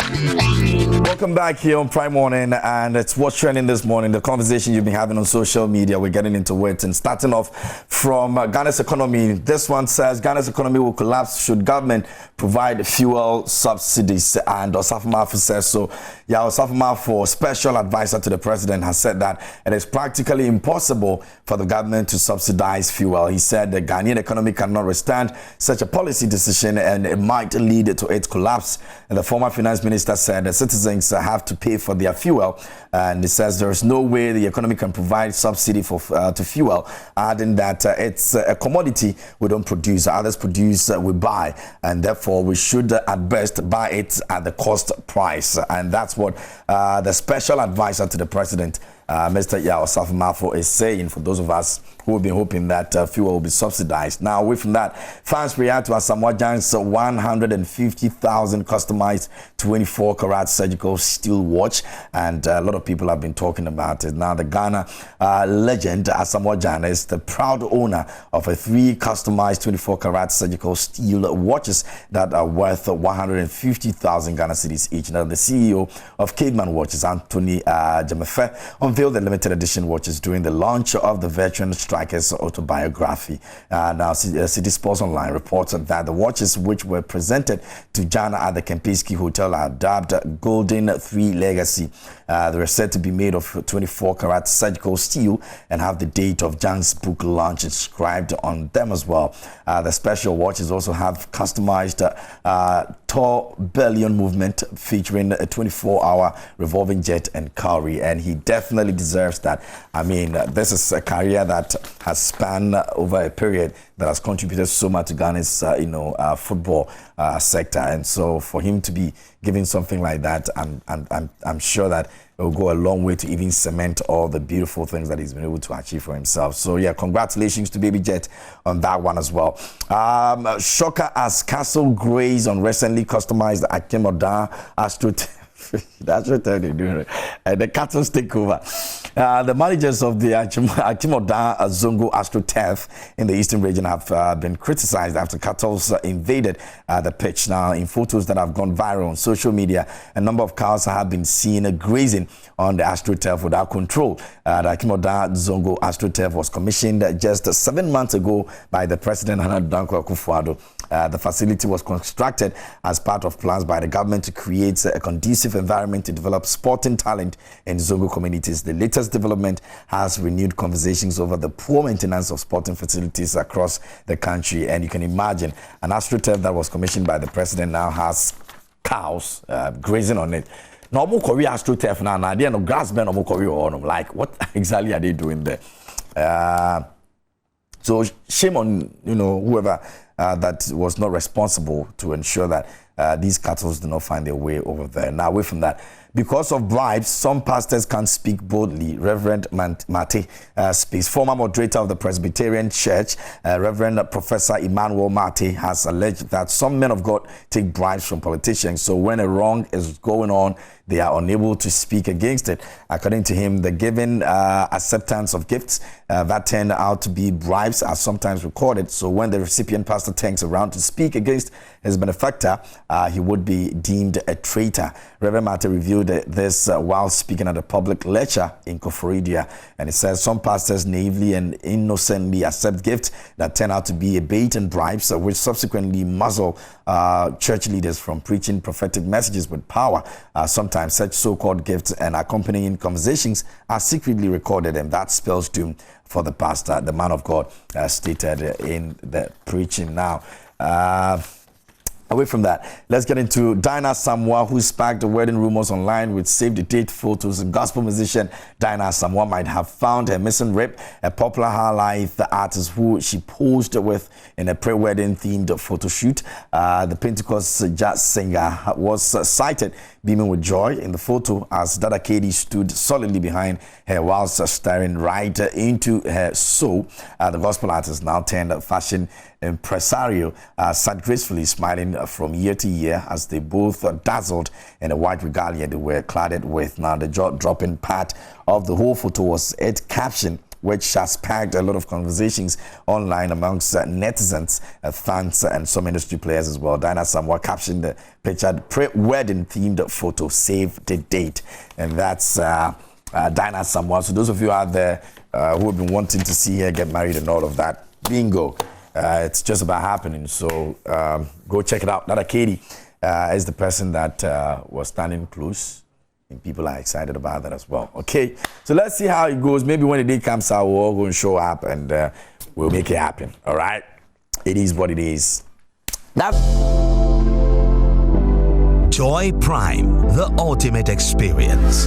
Welcome back here on Prime Morning, and it's what's trending this morning. The conversation you've been having on social media, we're getting into it, and starting off from Ghana's economy. This one says Ghana's economy will collapse should government provide fuel subsidies, and Asamoah says so. Yeah, Asamoah, for special advisor to the president, has said that it is practically impossible for the government to subsidize fuel. He said the Ghanaian economy cannot withstand such a policy decision, and it might lead to its collapse. And the former finance minister said the citizens have to pay for their fuel, and he says there is no way the economy can provide subsidy for to fuel, adding that it's a commodity we don't produce, others produce, we buy, and therefore we should at best buy it at the cost price. And that's what the special advisor to the president, Mr. Asamoah, is saying, for those of us who have been hoping that fuel will be subsidized. Now, away from that, fans react to Asamoah Gyan's 150,000 customized 24-karat surgical steel watch, and a lot of people have been talking about it. Now, the Ghana legend Asamoah Gyan is the proud owner of a 3 customized 24-karat surgical steel watches that are worth 150,000 Ghana cedis each. Now, the CEO of Caveman Watches, Anthony Jamefe, unveiled the limited edition watches during the launch of the veteran striker's autobiography. Now, City Sports Online reported that the watches, which were presented to Gyan at the Kempinski Hotel, are dubbed Golden 3 Legacy. They are said to be made of 24-karat surgical steel and have the date of Gyan's book launch inscribed on them as well. The special watches also have customized tall billion movement featuring a 24-hour revolving jet and cowrie, and he definitely deserves that. I mean, this is a career that has spanned over a period that has contributed so much to Ghana's football sector, and so for him to be giving something like that, I'm sure that it will go a long way to even cement all the beautiful things that he's been able to achieve for himself. So yeah, congratulations to Baby Jet on that one as well. Shocker as Castle Grays on recently customized Asamoah Astro. That's what they're doing. The Cattle takeover. The managers of the Asamoah Zongo AstroTurf in the eastern region have been criticized after cattle invaded the pitch. Now, in photos that have gone viral on social media, a number of cows have been seen grazing on the AstroTurf without control. The Asamoah Zongo AstroTurf was commissioned just 7 months ago by the President Hannah Dankwa Akufo-Addo. The facility was constructed as part of plans by the government to create a conducive environment to develop sporting talent in Zongo communities. The latest development has renewed conversations over the poor maintenance of sporting facilities across the country, and you can imagine an AstroTurf that was commissioned by the president now has cows grazing on it. Now, more Korea AstroTurf now, they are no grass bed, no Korea or no. Like, what exactly are they doing there? So shame on whoever that was not responsible to ensure that these cattle do not find their way over there. Now, away from that, because of bribes, some pastors can't speak boldly. Reverend Mate speaks. Former moderator of the Presbyterian Church, Reverend Professor Emmanuel Mate, has alleged that some men of God take bribes from politicians. So when a wrong is going on, they are unable to speak against it. According to him, the given acceptance of gifts that turn out to be bribes are sometimes recorded. So when the recipient pastor turns around to speak against his benefactor, he would be deemed a traitor. Reverend Mate reviewed this while speaking at a public lecture in Koforidua, and it says some pastors naively and innocently accept gifts that turn out to be a bait and bribes, which subsequently muzzle church leaders from preaching prophetic messages with power. Sometimes such so-called gifts and accompanying conversations are secretly recorded, and that spells doom for the pastor, the man of God, stated in the preaching. Now, away from that, let's get into Dinah Asamoah, who sparked the wedding rumors online with save-the-date photos. And gospel musician Dinah Asamoah might have found her missing rib, a popular high-life artist who she posed with in a pre-wedding themed photo shoot. The Pentecost jazz singer was sighted beaming with joy in the photo as Dada Katie stood solidly behind her whilst staring right into her soul. The gospel artist, now turned fashion impresario, sat gracefully smiling from year to year as they both dazzled in a white regalia they were cladded with. Now, the jaw-dropping part of the whole photo was its caption, which has sparked a lot of conversations online amongst netizens, fans, and some industry players as well. Diana Asamoah captioned the picture, pre-wedding themed photo, save the date. And that's Diana Asamoah. So those of you out there who have been wanting to see her get married and all of that, bingo. It's just about happening. So go check it out. Dada Katie is the person that was standing close. And people are excited about that as well. Okay, so let's see how it goes. Maybe when the day comes out, we'll all go and show up and we'll make it happen. All right? It is what it is. That's Joy Prime, the ultimate experience.